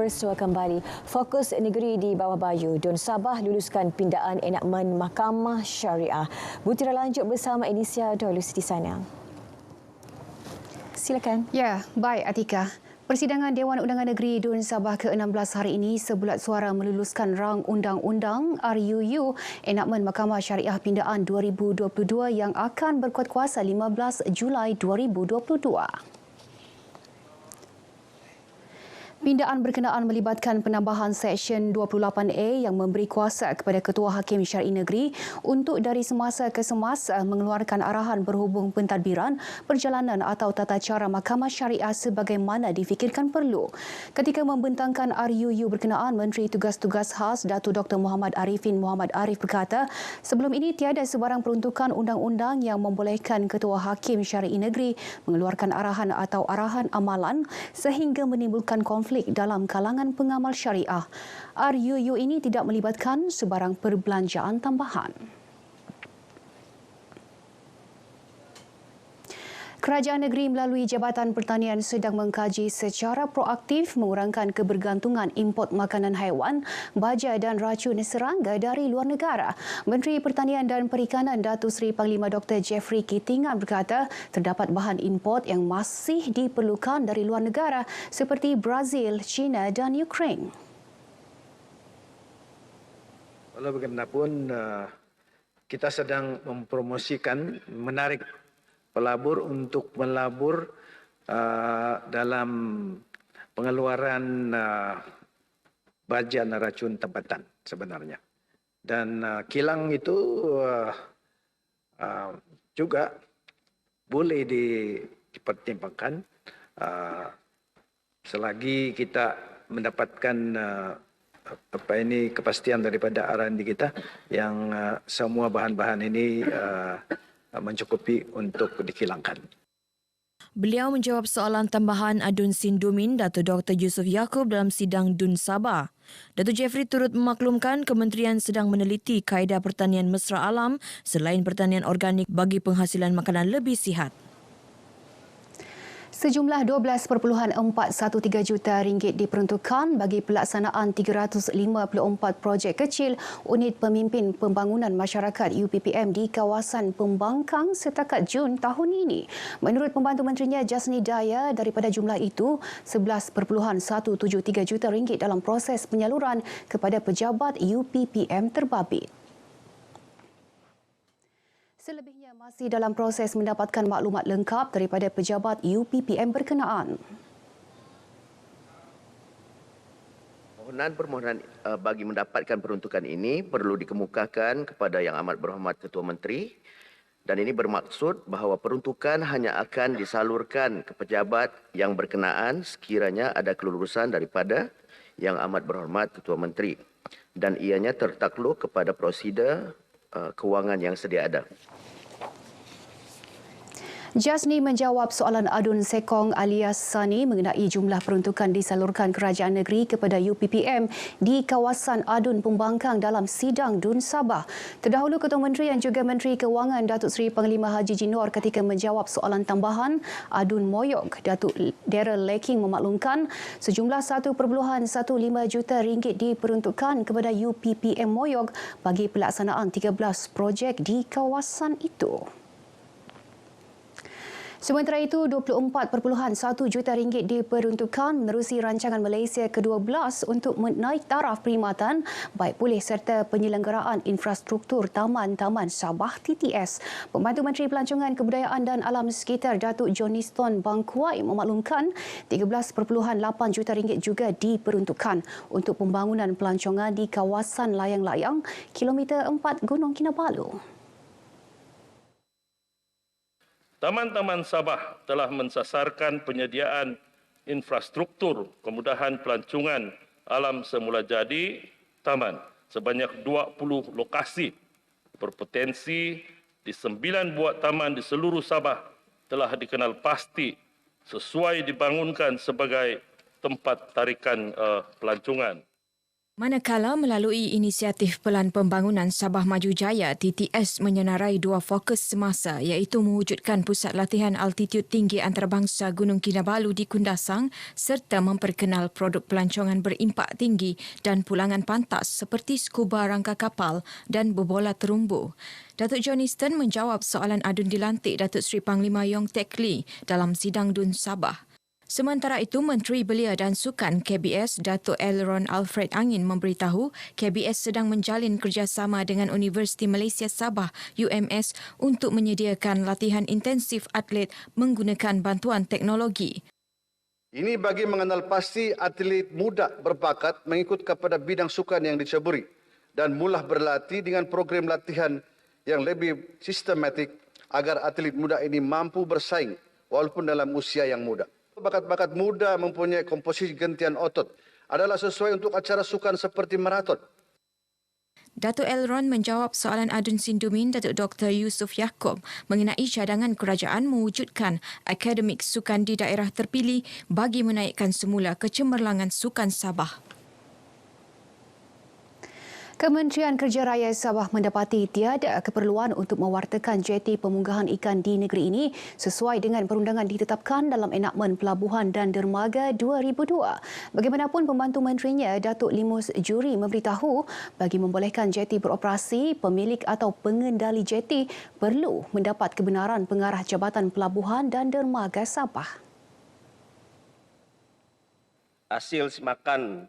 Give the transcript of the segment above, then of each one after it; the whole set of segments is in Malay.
bersua kembali. Fokus negeri di bawah bayu. Dun Sabah luluskan pindaan enakmen Mahkamah Syariah. Butiran lanjut bersama Inisia Dolus di sana. Silakan. Ya, baik Atika. Persidangan Dewan Undangan Negeri Dun Sabah ke-16 hari ini sebulat suara meluluskan rang undang-undang RUU enakmen Mahkamah Syariah Pindaan 2022 yang akan berkuat kuasa 15 Julai 2022. Pindaan berkenaan melibatkan penambahan Seksyen 28A yang memberi kuasa kepada Ketua Hakim Syar'i Negeri untuk dari semasa ke semasa mengeluarkan arahan berhubung pentadbiran, perjalanan atau tata cara Mahkamah Syariah sebagaimana difikirkan perlu. Ketika membentangkan RUU berkenaan, Menteri Tugas-Tugas Khas Datuk Dr. Muhammad Arifin Muhammad Arif berkata, sebelum ini tiada sebarang peruntukan undang-undang yang membolehkan Ketua Hakim Syar'i Negeri mengeluarkan arahan atau arahan amalan sehingga menimbulkan konflik dalam kalangan pengamal syariah. RUU ini tidak melibatkan sebarang perbelanjaan tambahan. Kerajaan negeri melalui Jabatan Pertanian sedang mengkaji secara proaktif mengurangkan kebergantungan import makanan haiwan, baja dan racun serangga dari luar negara. Menteri Pertanian dan Perikanan Datuk Seri Panglima Dr. Jeffrey Kitingan berkata terdapat bahan import yang masih diperlukan dari luar negara seperti Brazil, China dan Ukraine. Walau bagaimanapun, kita sedang mempromosikan, menarik pelabur untuk melabur dalam pengeluaran baja dan racun tempatan sebenarnya. Dan kilang itu juga boleh dipertimbangkan selagi kita mendapatkan kepastian daripada R&D kita yang semua bahan-bahan ini mencukupi untuk dikilangkan. Beliau menjawab soalan tambahan Adun Sindumin Datuk Dr. Yusuf Yaakob dalam sidang Dun Sabah. Datuk Jeffrey turut memaklumkan kementerian sedang meneliti kaedah pertanian mesra alam selain pertanian organik bagi penghasilan makanan lebih sihat. Sejumlah 12.413 juta ringgit diperuntukkan bagi pelaksanaan 354 projek kecil Unit Pemimpin Pembangunan Masyarakat UPPM di kawasan Pembangkang setakat Jun tahun ini. Menurut Pembantu Menterinya Jasni Daya, daripada jumlah itu 11.173 juta ringgit dalam proses penyaluran kepada pejabat UPPM terbabit. Selebihnya masih dalam proses mendapatkan maklumat lengkap daripada pejabat UPPM berkenaan. Permohonan bagi mendapatkan peruntukan ini perlu dikemukakan kepada Yang Amat Berhormat Ketua Menteri, dan ini bermaksud bahawa peruntukan hanya akan disalurkan ke pejabat yang berkenaan sekiranya ada kelulusan daripada Yang Amat Berhormat Ketua Menteri dan ianya tertakluk kepada prosedur kewangan yang sedia ada. Jasni menjawab soalan Adun Sekong alias Sani mengenai jumlah peruntukan disalurkan kerajaan negeri kepada UPPM di kawasan Adun Pembangkang dalam sidang Dun Sabah. Terdahulu Ketua Menteri yang juga Menteri Kewangan Datuk Seri Panglima Haji Jinor ketika menjawab soalan tambahan Adun Moyog, Datuk Daryl Leking memaklumkan sejumlah 1.15 juta ringgit diperuntukkan kepada UPPM Moyog bagi pelaksanaan 13 projek di kawasan itu. Sementara itu, 24.1 juta ringgit diperuntukkan menerusi rancangan Malaysia ke-12 untuk menaik taraf perkhidmatan baik pulih serta penyelenggaraan infrastruktur Taman-Taman Sabah TTS. Pembantu Menteri Pelancongan Kebudayaan dan Alam Sekitar Datuk Johniston Bangkuai memaklumkan 13.8 juta ringgit juga diperuntukkan untuk pembangunan pelancongan di kawasan layang-layang kilometer 4 Gunung Kinabalu. Taman-Taman Sabah telah mensasarkan penyediaan infrastruktur kemudahan pelancongan alam semula jadi taman sebanyak 20 lokasi berpotensi di 9 buah taman di seluruh Sabah telah dikenal pasti sesuai dibangunkan sebagai tempat tarikan pelancongan. Manakala melalui inisiatif Pelan Pembangunan Sabah Maju Jaya, TTS menyenarai dua fokus semasa iaitu mewujudkan pusat latihan altitude tinggi antarabangsa Gunung Kinabalu di Kundasang serta memperkenal produk pelancongan berimpak tinggi dan pulangan pantas seperti skuba rangka kapal dan berbola terumbu. Datuk John Easton menjawab soalan adun dilantik Datuk Seri Panglima Yong Teck Lee dalam sidang DUN Sabah. Sementara itu, Menteri Belia dan Sukan KBS Datuk Elron Alfred Angin memberitahu KBS sedang menjalin kerjasama dengan Universiti Malaysia Sabah UMS untuk menyediakan latihan intensif atlet menggunakan bantuan teknologi. Ini bagi mengenal pasti atlet muda berbakat mengikut kepada bidang sukan yang diceburi dan mula berlatih dengan program latihan yang lebih sistematik agar atlet muda ini mampu bersaing walaupun dalam usia yang muda. Bakat-bakat muda mempunyai komposisi gentian otot adalah sesuai untuk acara sukan seperti maraton. Datuk Elron menjawab soalan adun Sindumin Datuk Dr. Yusof Yaakob mengenai cadangan kerajaan mewujudkan akademik sukan di daerah terpilih bagi menaikkan semula kecemerlangan sukan Sabah. Kementerian Kerja Raya Sabah mendapati tiada keperluan untuk mewartakan jeti pemunggahan ikan di negeri ini sesuai dengan perundangan ditetapkan dalam Enakmen Pelabuhan dan Dermaga 2002. Bagaimanapun, pembantu menterinya Datuk Limus Juri memberitahu bagi membolehkan jeti beroperasi, pemilik atau pengendali jeti perlu mendapat kebenaran pengarah Jabatan Pelabuhan dan Dermaga Sabah. Hasil simakan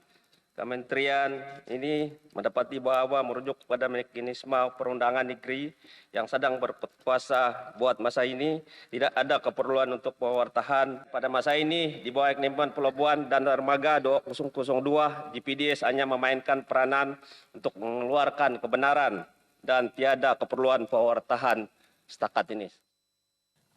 Kementerian ini mendapati bahawa merujuk kepada mekanisme perundangan negeri yang sedang berkuasa buat masa ini, tidak ada keperluan untuk pewartahan. Pada masa ini, di bawah Enakmen Pelabuhan dan Dermaga 2002, GPDS hanya memainkan peranan untuk mengeluarkan kebenaran dan tiada keperluan pewartahan setakat ini.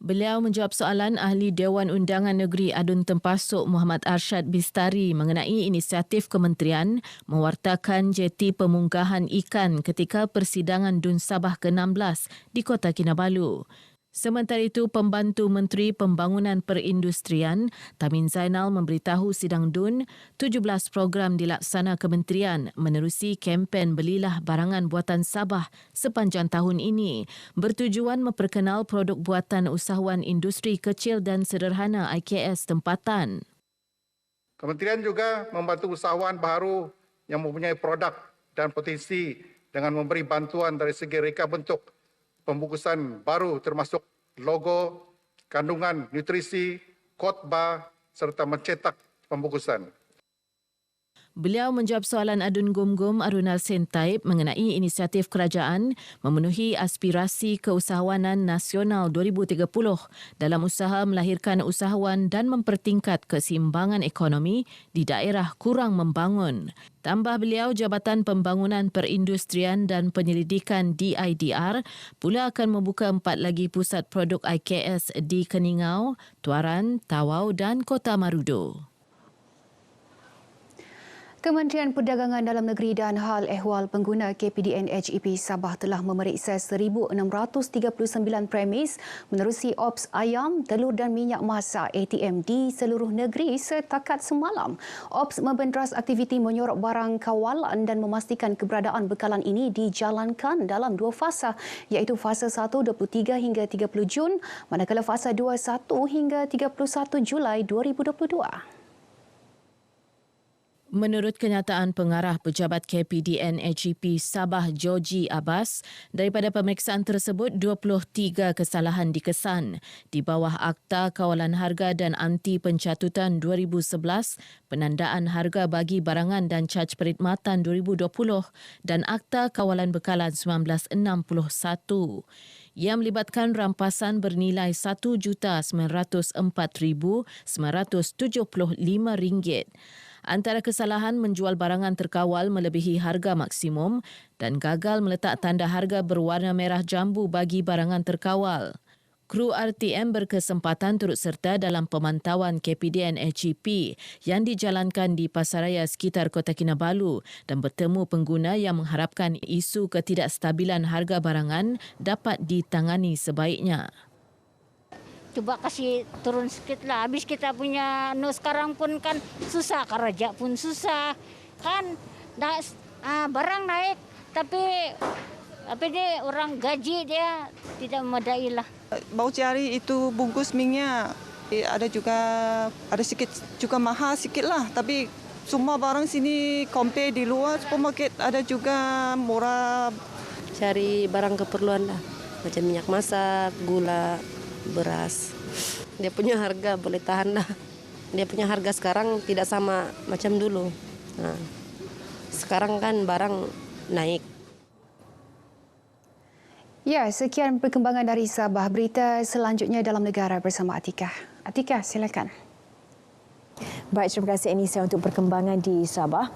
Beliau menjawab soalan Ahli Dewan Undangan Negeri Adun Tempasuk Muhammad Arsyad Bistari mengenai inisiatif kementerian mewartakan jeti pemunggahan ikan ketika persidangan DUN Sabah ke-16 di Kota Kinabalu. Sementara itu, Pembantu Menteri Pembangunan Perindustrian Tamin Zainal memberitahu sidang DUN 17 program dilaksana kementerian menerusi kempen Belilah Barangan Buatan Sabah sepanjang tahun ini bertujuan memperkenal produk buatan usahawan industri kecil dan sederhana IKS tempatan. Kementerian juga membantu usahawan baru yang mempunyai produk dan potensi dengan memberi bantuan dari segi reka bentuk pembungkusan baru termasuk logo, kandungan nutrisi, kod bar serta mencetak pembungkusan. Beliau menjawab soalan adun Gum-Gum Arunal Sentaib mengenai inisiatif kerajaan memenuhi aspirasi keusahawanan nasional 2030 dalam usaha melahirkan usahawan dan mempertingkat keseimbangan ekonomi di daerah kurang membangun. Tambah beliau, Jabatan Pembangunan Perindustrian dan Penyelidikan DIDR pula akan membuka 4 lagi pusat produk IKS di Keningau, Tuaran, Tawau dan Kota Marudu. Kementerian Perdagangan Dalam Negeri dan Hal Ehwal Pengguna KPDN HEP Sabah telah memeriksa 1,639 premis menerusi ops ayam, telur dan minyak masak ATM di seluruh negeri setakat semalam. Ops membenteras aktiviti menyorok barang kawalan dan memastikan keberadaan bekalan ini dijalankan dalam 2 fasa iaitu fasa 1 23 hingga 30 Jun manakala fasa 2 1 hingga 31 Julai 2022. Menurut kenyataan pengarah pejabat KPDN HEP Sabah Joji Abbas, daripada pemeriksaan tersebut 23 kesalahan dikesan di bawah Akta Kawalan Harga dan Anti Pencatutan 2011, Penandaan Harga bagi Barangan dan Caj Perkhidmatan 2020 dan Akta Kawalan Bekalan 1961 yang melibatkan rampasan bernilai RM1,904,975. Antara kesalahan menjual barangan terkawal melebihi harga maksimum dan gagal meletak tanda harga berwarna merah jambu bagi barangan terkawal. Kru RTM berkesempatan turut serta dalam pemantauan KPDN HEP yang dijalankan di pasaraya sekitar Kota Kinabalu dan bertemu pengguna yang mengharapkan isu ketidakstabilan harga barangan dapat ditangani sebaiknya. Coba kasih turun sikit lah. Habis kita punya sekarang pun kan susah, kerja pun susah. Kan barang naik, tapi dia orang gaji dia tidak memadai lah. Mau cari itu bungkus minyak, ada sikit juga mahal sikit lah. Tapi semua barang sini compare di luar supermarket ada juga murah. Cari barang keperluan lah, macam minyak masak, gula, beras. Dia punya harga boleh tahan lah. Dia punya harga sekarang tidak sama macam dulu. Nah, sekarang kan barang naik. Ya, sekian perkembangan dari Sabah. Berita selanjutnya dalam negara bersama Atika. Atika, silakan. Baik, terima kasih Anissa untuk perkembangan di Sabah.